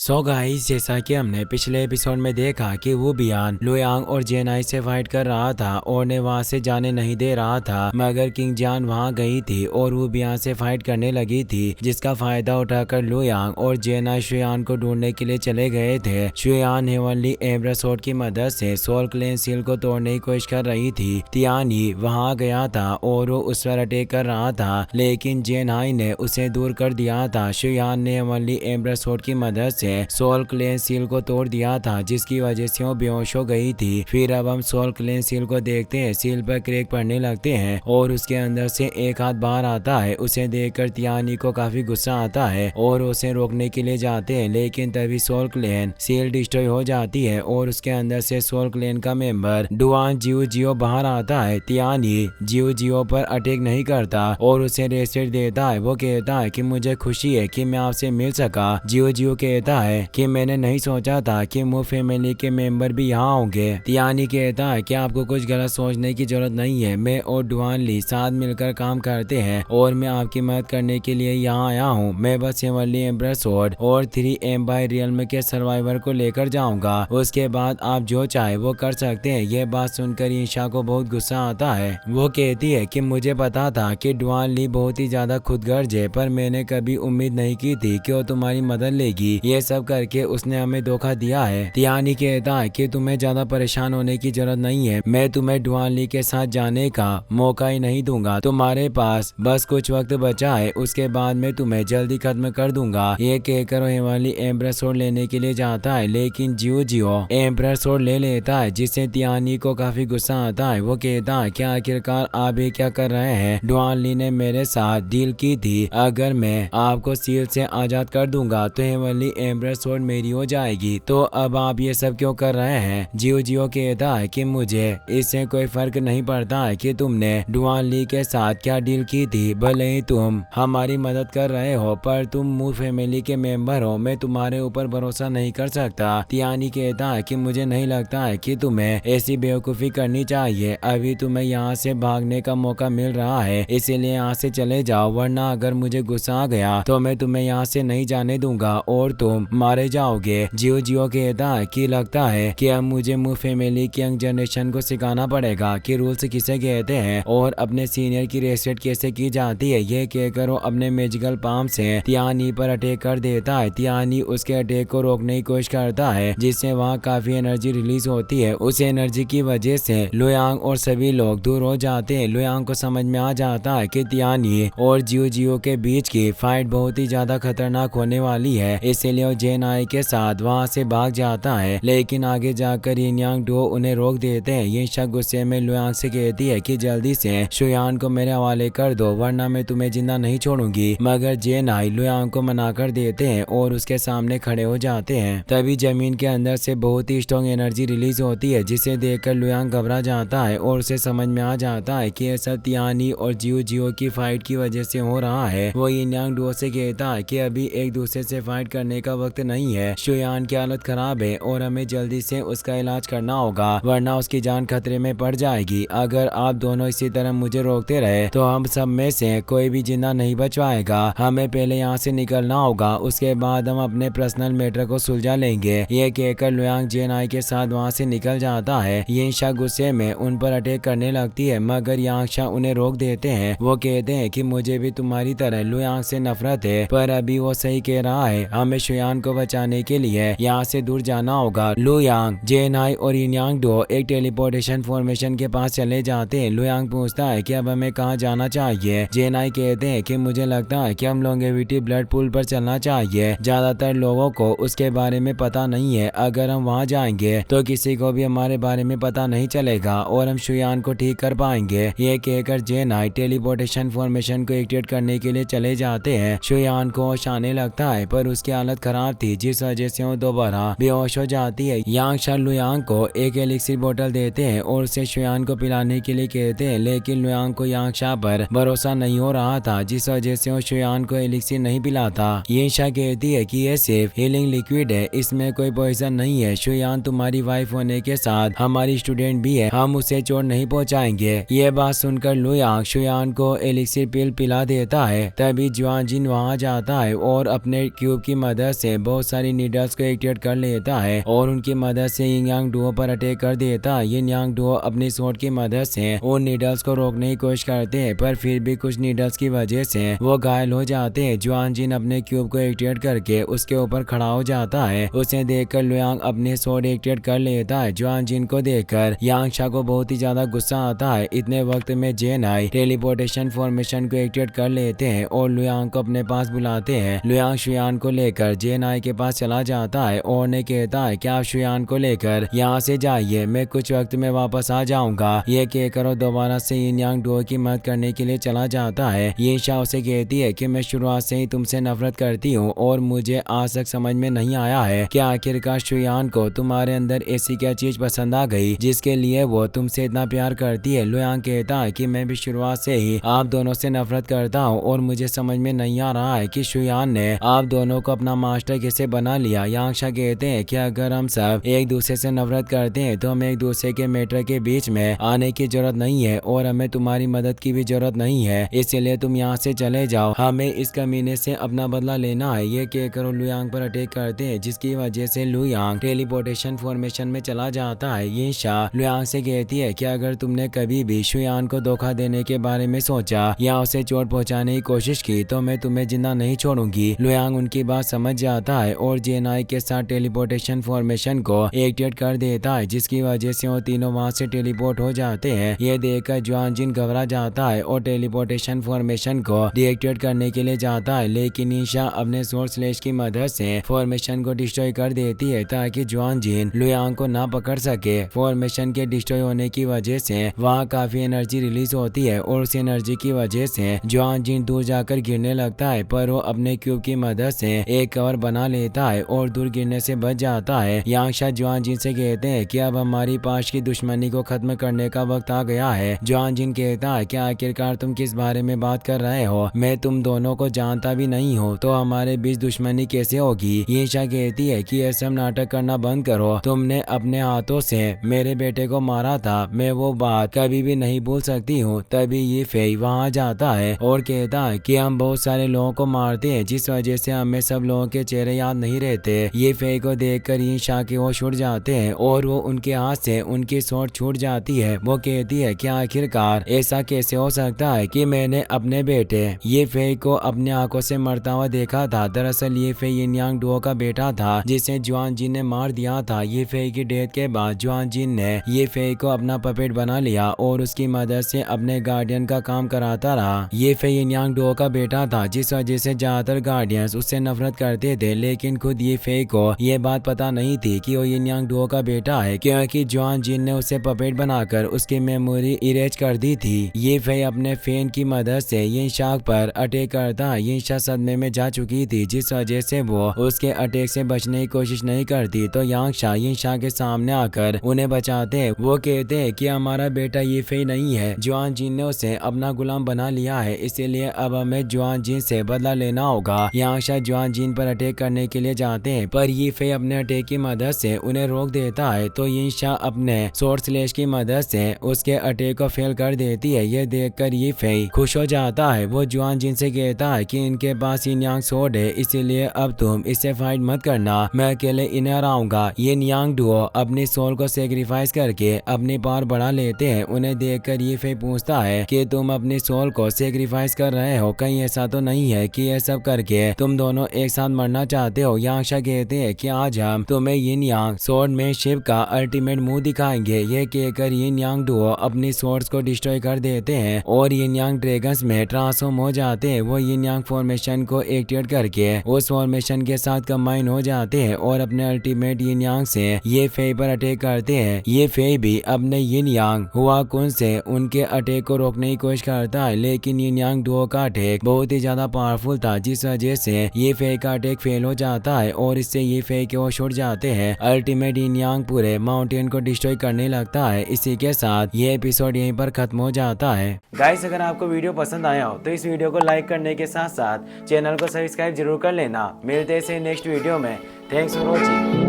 Guys, जैसा कि हमने पिछले एपिसोड में देखा कि वो बियान लुयांग और जेनाई से फाइट कर रहा था और ने वहां से जाने नहीं दे रहा था, मगर किंग जान वहां गई थी और वो बियान से फाइट करने लगी थी, जिसका फायदा उठाकर लुयांग और जेनाई शुयान को ढूंढने के लिए चले गए थे। शुयान हेवनली एम्बर स्वॉर्ड की मदद से सोल क्लेन सील को तोड़ने की कोशिश कर रही थी। तियानी वहां गया था और वो उस पर अटैक कर रहा था, लेकिन जेनाई ने उसे दूर कर दिया था। शुयान ने हेवनली एम्बर स्वॉर्ड की मदद से सोल क्लेन सील को तोड़ दिया था, जिसकी वजह से वो बेहोश हो गई थी। फिर अब हम सोल क्लेन सील को देखते हैं। सील पर क्रैक पड़ने लगते हैं और उसके अंदर से एक हाथ बाहर आता है। उसे देखकर तियानी को काफी गुस्सा आता है और उसे रोकने के लिए जाते हैं, लेकिन तभी सोल क्लेन सील डिस्ट्रॉय हो जाती है और उसके अंदर से सोल क्लेन का मेंबर डुआन जियो जियो बाहर आता है। तियानी जियो जियो पर अटैक नहीं करता और उसे रेस्पेक्ट देता है। वो कहता है कि मुझे खुशी है कि मैं आपसे मिल सका। जियो जियो कहता है कि मैंने नहीं सोचा था कि मू फैमिली के मेंबर भी यहाँ होंगे। तियानी कहता है कि आपको कुछ गलत सोचने की जरूरत नहीं है। मैं और डुआन ली साथ मिलकर काम करते हैं और मैं आपकी मदद करने के लिए यहाँ आया हूँ। मैं बस हेवनली एम्बर स्वॉर्ड और 3 एम्पायर रियल्म के सर्वाइवर को लेकर जाऊंगा। उसके बाद आप जो चाहे वो कर सकते हैं। ये बात सुनकर ईशा को बहुत गुस्सा आता है। वो कहती है कि मुझे पता था कि डुआन ली बहुत ही ज्यादा खुदगर्ज है, पर मैंने कभी उम्मीद नहीं की थी कि वो तुम्हारी मदद लेगी। ये सब करके उसने हमें धोखा दिया है। तियानी कहता है कि तुम्हें ज्यादा परेशान होने की जरूरत नहीं है। मैं तुम्हें डुआन ली के साथ जाने का मौका ही नहीं दूंगा। तुम्हारे पास बस कुछ वक्त बचा है, उसके बाद मैं तुम्हें जल्दी खत्म कर दूंगा। ये कहकर हेवनली एम्बर स्वॉर्ड लेने के लिए जाता है, लेकिन जियो जियो एम्बर स्वॉर्ड ले लेता है, जिससे तियानी को काफी गुस्सा आता है। वो कहता है कि आखिरकार आप ये क्या कर रहे हैं? डुआन ली ने मेरे साथ डील की थी, अगर मैं आपको सील से आजाद कर दूंगा तो हेवनली एम्बर स्वॉर्ड मेरी हो जाएगी। तो अब आप ये सब क्यों कर रहे हैं? जियो जियो कहता है कि मुझे इससे कोई फर्क नहीं पड़ता है कि तुमने डुआन ली के साथ क्या डील की थी। भले ही तुम हमारी मदद कर रहे हो, पर तुम मू फैमिली के मेंबर हो। मैं तुम्हारे ऊपर भरोसा नहीं कर सकता। तियानी कहता है कि मुझे नहीं लगता है कि तुम्हें ऐसी बेवकूफी करनी चाहिए। अभी तुम्हें यहाँ से भागने का मौका मिल रहा है, इसीलिए यहाँ से चले जाओ, वरना अगर मुझे गुस्सा आ गया तो मैं तुम्हें यहाँ से नहीं जाने दूंगा और तुम मारे जाओगे। जियो जियो कहता है कि लगता है कि अब मुझे मू फैमिली की यंग जनरेशन को सिखाना पड़ेगा कि रूल्स किसे कहते हैं और अपने सीनियर की रेस्पेक्ट कैसे की जाती है। ये कहकर वो अपने मैजिकल पाम से तियानी पर अटैक कर देता है। तियानी उसके अटैक को रोकने की कोशिश करता है, जिससे वहाँ काफी एनर्जी रिलीज होती है। उस एनर्जी की वजह से लुयांग और सभी लोग दूर हो जाते हैं। लुयांग को समझ में आ जाता है कि तियानी और जियो जियो के बीच की फाइट बहुत ही ज्यादा खतरनाक होने वाली है, इसलिए वो जेनाई के साथ वहां से भाग जाता है, लेकिन आगे जाकर यिनयांग डो उन्हें रोक देते हैं। ये शक गुस्से में लुयांग से कहती है कि जल्दी से शुयान को मेरे हवाले कर दो, वरना मैं तुम्हें जिंदा नहीं छोड़ूंगी। मगर जेनाई लुयांग को मना कर देते हैं और उसके सामने खड़े हो जाते हैं। तभी जमीन के अंदर से बहुत ही स्ट्रॉन्ग एनर्जी रिलीज होती है, जिसे देखकर लुयांग घबरा जाता है और उसे समझ में आ जाता है कि यह सब तियानी और जियो जियो की फाइट की वजह से हो रहा है। वो यिनयांग डो से कहता है कि अभी एक दूसरे से फाइट करने का वक्त नहीं है। शुयान की हालत खराब है और हमें जल्दी से उसका इलाज करना होगा, वरना उसकी जान खतरे में पड़ जाएगी। अगर आप दोनों इसी तरह मुझे रोकते रहे तो हम सब में से कोई भी जिंदा नहीं बच पाएगा। हमें पहले यहाँ से निकलना होगा, उसके बाद हम अपने पर्सनल मैटर को सुलझा लेंगे। ये कहकर लुयांग जेनाई के साथ वहाँ से निकल जाता है। यिनशा गुस्से में उन पर अटैक करने लगती है, मगर यांगशा उन्हें रोक देते हैं। वो कहते हैं कि मुझे भी तुम्हारी तरह लुयांग से नफरत है, पर अभी वो सही कह रहा है। हमें शुयान को बचाने के लिए यहाँ से दूर जाना होगा। लुयांग, जेनाई और यिनयांग डो एक टेलीपोर्टेशन फॉर्मेशन के पास चले जाते हैं। लुयांग पूछता है कि अब हमें कहाँ जाना चाहिए। जेनाई कहते हैं कि मुझे लगता है कि हम लॉन्गेविटी ब्लड पूल पर चलना चाहिए। ज्यादातर लोगों को उसके बारे में पता नहीं है। अगर हम वहाँ जाएंगे तो किसी को भी हमारे बारे में पता नहीं चलेगा और हम शुयान को ठीक कर पाएंगे। ये कहकर जेनाई टेलीपोर्टेशन फॉर्मेशन को एक्टिवेट करने के लिए चले जाते हैं। शुयान को होश आने लगता है, पर उसकी हालत खराब थी, जिस वजह से वो दोबारा बेहोश हो जाती है। यांगशा लुयांग को एक एलिक्सिर बोतल देते हैं और उसे शुयान को पिलाने के लिए कहते हैं, लेकिन लुयांग को यांगशा पर भरोसा नहीं हो रहा था, जिस वजह से वो शुयान को एलिक्सिर नहीं पिलाता। यिनशा कहती है कि ये सिर्फ हीलिंग लिक्विड है, इसमें कोई पॉइजन नहीं है। शुयान तुम्हारी वाइफ होने के साथ हमारी स्टूडेंट भी है, हम उसे चोट नहीं पहुंचाएंगे। ये बात सुनकर लुयांग शुयान को एलिक्सिर पिल पिला देता है। तभी जुआन जिन वहां जाता है और अपने क्यूब की मदद से से बहुत सारी नीडल्स को एक्टिवेट कर लेता है और उनकी मदद से यिन यांग डुओ पर अटैक कर देता है। यिन यांग डुओ अपनी स्वॉर्ड की मदद से उन नीडल्स को रोकने की कोशिश करते हैं, पर फिर भी कुछ नीडल्स की वजह से वो घायल हो जाते हैं। जुआन जिन अपने क्यूब को एक्टिवेट करके उसके ऊपर खड़ा हो जाता है। उसे देखकर लुयांग अपने स्वॉर्ड एक्टिवेट कर लेता है। जुआन जिन को देखकर यांगशा को बहुत ही ज्यादा गुस्सा आता है। इतने वक्त में जेन आई टेलीपोर्टेशन फॉर्मेशन को एक्टिवेट कर लेते हैं और लुयांग को अपने पास बुलाते हैं। लुयांग शुयान को लेकर जेन आई के पास चला जाता है और ने कहता है कि आप शुयान को लेकर यहाँ से जाइए, मैं कुछ वक्त में वापस आ जाऊंगा। ये कहकर वो दोबारा से यिन यांग डुओ की मदद करने के लिए चला जाता है। यिनशा उसे कहती है कि मैं शुरुआत से ही तुमसे नफरत करती हूँ और मुझे आज तक समझ में नहीं आया है कि आखिरकार शुयान को तुम्हारे अंदर ऐसी क्या चीज पसंद आ गई जिसके लिए वो तुमसे इतना प्यार करती है। लुयांग कहता है कि मैं भी शुरुआत से ही आप दोनों से नफरत करता हूँ और मुझे समझ में नहीं आ रहा है कि शुयान ने आप दोनों को अपना मास्टर कैसे बना लिया। यांगशा कहते हैं कि अगर हम सब एक दूसरे से नफरत करते हैं तो हमें एक दूसरे के मैटर के बीच में आने की जरूरत नहीं है और हमें तुम्हारी मदद की भी जरूरत नहीं है, इसलिए तुम यहाँ से चले जाओ, हमें इस कमीने से अपना बदला लेना है। ये कहकर लुयांग पर अटैक करते हैं, जिसकी वजह से लुयांग टेलीपोर्टेशन फॉर्मेशन में चला जाता है। ये शाह लुयांग से कहती है कि अगर तुमने कभी भी शुयान को धोखा देने के बारे में सोचा या उसे चोट पहुंचाने की कोशिश की तो मैं तुम्हें जिंदा नहीं छोड़ूंगी। लुयांग उनकी बात समझ जाता है और जेनाई के साथ टेलीपोर्टेशन फॉर्मेशन को एक्टिवेट कर देता है, जिसकी वजह से वो तीनों वहां से टेलीपोर्ट हो जाते हैं। ये देखकर जुआन जिन घबरा जाता है और टेलीपोर्टेशन फॉर्मेशन को डीएक्टिवेट करने के लिए जाता है, लेकिन ईशा अपने सोर्ड स्लेश की मदद से फॉर्मेशन को डिस्ट्रॉय कर देती है ताकि जुआन जिन लुयांग को ना पकड़ सके। फॉर्मेशन के डिस्ट्रॉय होने की वजह से वहाँ काफी एनर्जी रिलीज होती है और उस एनर्जी की वजह से जुआन जिन दूर जाकर गिरने लगता है, पर वो अपने क्यूब की मदद से एक कवर बना लेता है और दूर गिरने से बच जाता है। यांगशा जुआन जिन से कहते हैं कि अब हमारी पास की दुश्मनी को खत्म करने का वक्त आ गया है। जुआन जिन कहता है कि आखिरकार तुम किस बारे में बात कर रहे हो, मैं तुम दोनों को जानता भी नहीं हूँ, तो हमारे बीच दुश्मनी कैसे होगी। यीशा कहती है कि ये सब नाटक करना बंद करो, तुमने अपने हाथों से मेरे बेटे को मारा था, मैं वो बात कभी भी नहीं भूल सकती हूँ। तभी ये फेई वहाँ जाता है और कहता है कि हम बहुत सारे लोगों को मारते हैं जिस वजह से हमें सब लोगों के चेहरे याद नहीं रहते। ये फेई को देखकर यीशा के होश उड़ जाते हैं और वो उनके हाथ से उनकी सोच छूट जाती है। वो कहती है कि आखिरकार ऐसा कैसे हो सकता है कि मैंने अपने बेटे ये फेई को अपने आंखों से मरता हुआ देखा था। दरअसल ये फेई यिन यांग डुओ का बेटा था जिसे जुआन जिन ने मार दिया था। ये फेई की डेथ के बाद जुआन जिन ने ये फेई को अपना पपेट बना लिया और उसकी मदद से अपने गार्डियन का काम कराता रहा। ये फेई यिन यांग डुओ का बेटा था जिस वजह से ज्यादातर गार्डियंस उससे नफरत करते थे, लेकिन खुद ये फेई को ये बात पता नहीं थी कि वो यिन यांग डुओ का बेटा है, क्योंकि जुआन जिन ने उसे पपेट बनाकर उसकी मेमोरी इरेज कर दी थी। ये फेई अपने फैन की मदद से यिनशा पर अटैक करता है। यिनशा सदमे में जा चुकी थी जिस वजह से वो उसके अटैक से बचने की कोशिश नहीं करती, तो यांगशा यिनशा के सामने आकर उन्हें बचाते हैं। वो कहते हैं कि हमारा बेटा ये फेई नहीं है, जुआन जिन ने उसे अपना गुलाम बना लिया है, इसीलिए अब हमें जुआन जिन से बदला लेना होगा। यांगशा जुआन जिन पर अटैक करने के लिए जाते हैं, पर ये फेई अपने अटैक की मदद से उन्हें रोक देता है, तो यिनशा अपने सोर्ड स्लेश की मदद से उसके अटैक को फेल कर देती है। ये देखकर ये फेई खुश हो जाता है। वो जुआन जिन से कहता है कि इनके पास यिन यांग सोर्ड है, इसीलिए अब तुम इससे फाइट मत करना, मैं अकेले इन्हें हराऊंगा। यिन यांग डुओ अपनी सोल को सेक्रीफाइस करके अपनी पावर बढ़ा लेते हैं। उन्हें देखकर ये फेई पूछता है कि तुम अपनी सोल को सेक्रीफाइस कर रहे हो, कहीं ऐसा तो नहीं है कि ये सब करके तुम दोनों एक साथ मरना चाहते हो। यांगशा कहते हैं कि आज हम तुम्हें यिन यांग सोर्ड में शिव का अल्टीमेट मुंह दिखाएंगे। ये कहकर यिन यांग डुओ अपनी सोर्ड्स को डिस्ट्रॉय कर देते हैं और यिन यांग ड्रैगन्स में ट्रांसफॉर्म हो जाते हैं। वो यिन यांग फॉर्मेशन को एक्टिवेट करके उस फॉर्मेशन के साथ कंबाइन हो जाते हैं और अपने अल्टीमेट यिन यांग से ये फेई पर अटैक करते हैं। ये फेई भी अपने यिन यांग हुआ कुन से उनके अटैक को रोकने की कोशिश करता है, लेकिन यिन यांग डुओ का अटैक बहुत ही ज्यादा पावरफुल था जिस वजह से ये फेई का अटैक फेल हो जाता है और इससे ये फेई के होश उड़ जाते हैं। अल्टीमेट यिन यांग पूरे माउंटेन को डिस्ट्रॉय करने लगता है। इसी के साथ ये एपिसोड यहीं पर खत्म हो जाता है। गाइस, अगर आपको वीडियो पसंद आया हो तो इस वीडियो को लाइक करने के साथ साथ चैनल को सब्सक्राइब जरूर कर लेना। मिलते हैं नेक्स्ट वीडियो में। Thanks for watching.